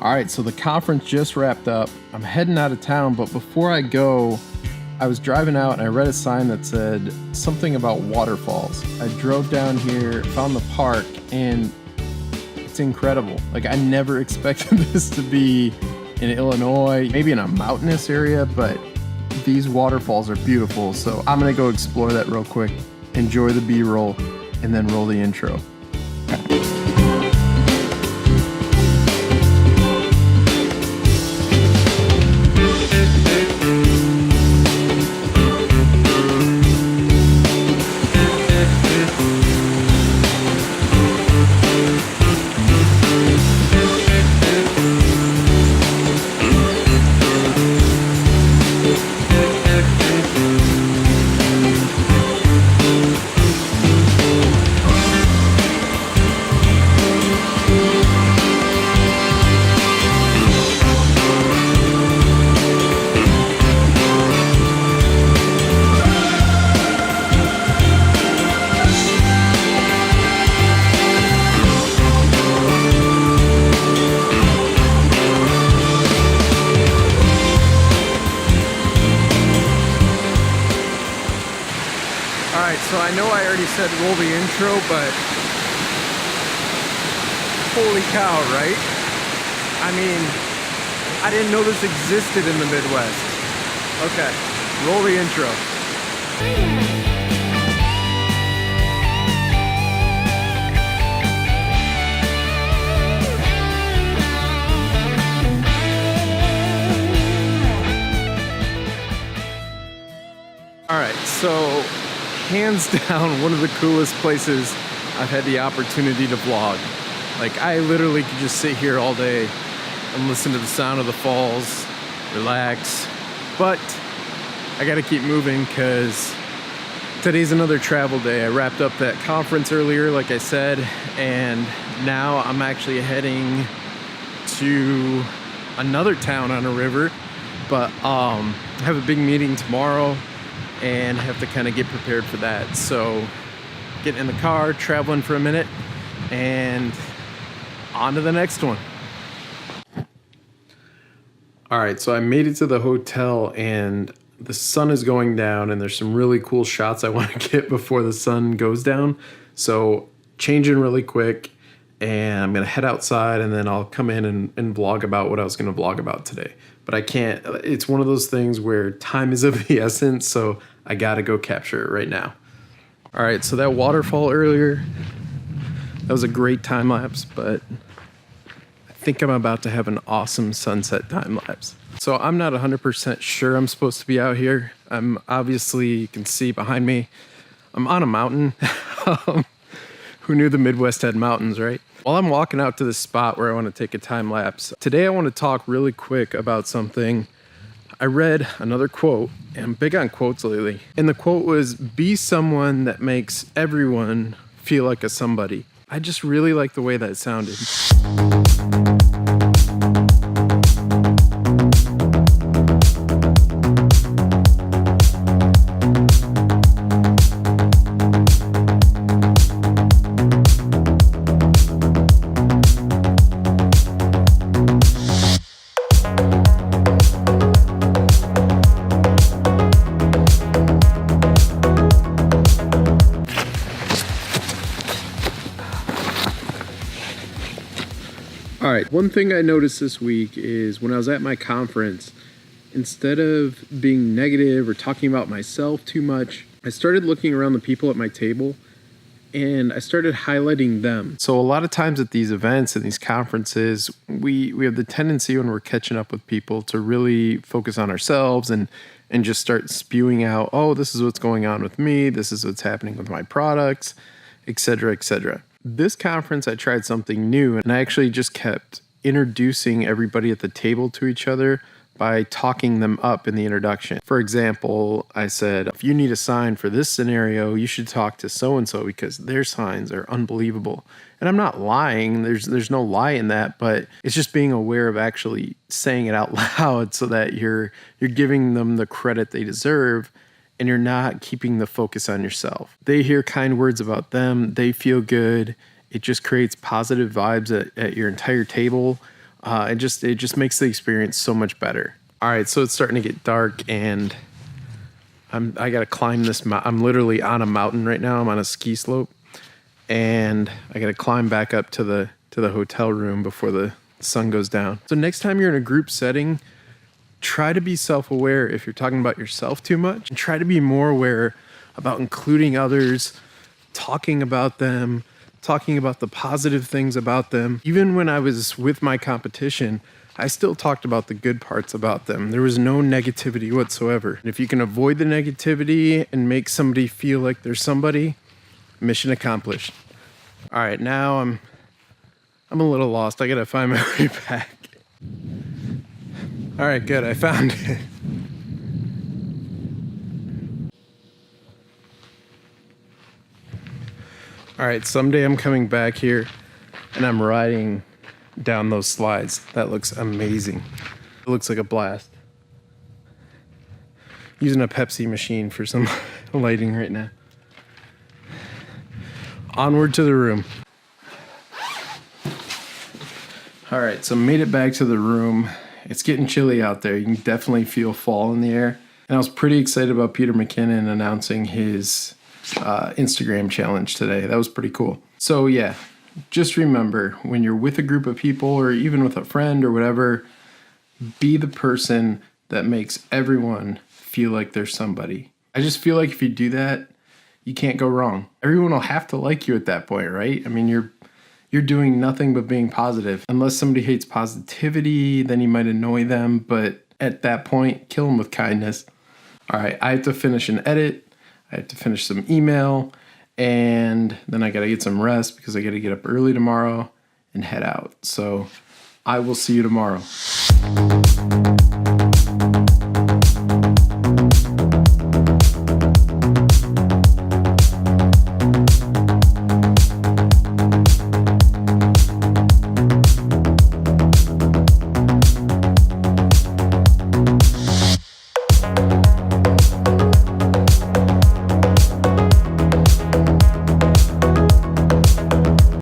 All right, so the conference just wrapped up. I'm heading out of town, but before I go, I was driving out and I read a sign that said something about waterfalls. I drove down here, found the park, and it's incredible. Like, I never expected this to be in Illinois, maybe in a mountainous area, but these waterfalls are beautiful. So I'm gonna go explore that real quick, enjoy the B-roll, and then roll the intro. So I know I already said roll the intro, but holy cow, right? I mean, I didn't know this existed in the Midwest. Okay, roll the intro. All right, so hands down, one of the coolest places I've had the opportunity to vlog. Like, I literally could just sit here all day and listen to the sound of the falls, relax. But I gotta keep moving because today's another travel day. I wrapped up that conference earlier, like I said, and now I'm actually heading to another town on a river. But I have a big meeting tomorrow and have to kind of get prepared for that. So getting in the car, traveling for a minute, and on to the next one. All right, so I made it to the hotel and the sun is going down and there's some really cool shots I want to get before the sun goes down. So changing really quick, and I'm gonna head outside and then I'll come in and vlog about what I was gonna vlog about today. But I can't, it's one of those things where time is of the essence, so I gotta go capture it right now. All right, so that waterfall earlier, that was a great time lapse, but I think I'm about to have an awesome sunset time lapse. So I'm not 100% sure I'm supposed to be out here. I'm obviously, you can see behind me, I'm on a mountain. Who knew the Midwest had mountains, right? While I'm walking out to this spot where I want to take a time lapse, today I want to talk really quick about something. I read another quote, and I'm big on quotes lately. And the quote was, be someone that makes everyone feel like a somebody. I just really like the way that sounded. All right, one thing I noticed this week is when I was at my conference, instead of being negative or talking about myself too much, I started looking around the people at my table and I started highlighting them. So a lot of times at these events and these conferences, we have the tendency when we're catching up with people to really focus on ourselves and just start spewing out, oh, this is what's going on with me, this is what's happening with my products, etc., etc. This conference, I tried something new, and I actually just kept introducing everybody at the table to each other by talking them up in the introduction. For example, I said, if you need a sign for this scenario, you should talk to so-and-so because their signs are unbelievable. And I'm not lying, there's no lie in that, but it's just being aware of actually saying it out loud so that you're giving them the credit they deserve and you're not keeping the focus on yourself. They hear kind words about them, they feel good, it just creates positive vibes at your entire table. It just makes the experience so much better. All right, so it's starting to get dark, and I gotta climb this I'm literally on a mountain right now. I'm on a ski slope, and I gotta climb back up to the hotel room before the sun goes down. So next time you're in a group setting, try to be self-aware if you're talking about yourself too much, and try to be more aware about including others, talking about them, talking about the positive things about them. Even when I was with my competition, I still talked about the good parts about them. There was no negativity whatsoever. And if you can avoid the negativity and make somebody feel like they're somebody, mission accomplished. All right, now I'm a little lost. I gotta find my way back. All right, good, I found it. All right, someday I'm coming back here and I'm riding down those slides. That looks amazing. It looks like a blast. Using a Pepsi machine for some lighting right now. Onward to the room. All right, so made it back to the room. It's getting chilly out there. You can definitely feel fall in the air. And I was pretty excited about Peter McKinnon announcing his Instagram challenge today. That was pretty cool. So yeah, just remember, when you're with a group of people or even with a friend or whatever, be the person that makes everyone feel like they're somebody. I just feel like if you do that, you can't go wrong. Everyone will have to like you at that point, right? I mean, you're doing nothing but being positive. Unless somebody hates positivity, then you might annoy them, but at that point, kill them with kindness. All right, I have to finish an edit. I have to finish some email, and then I got to get some rest because I got to get up early tomorrow and head out. So I will see you tomorrow.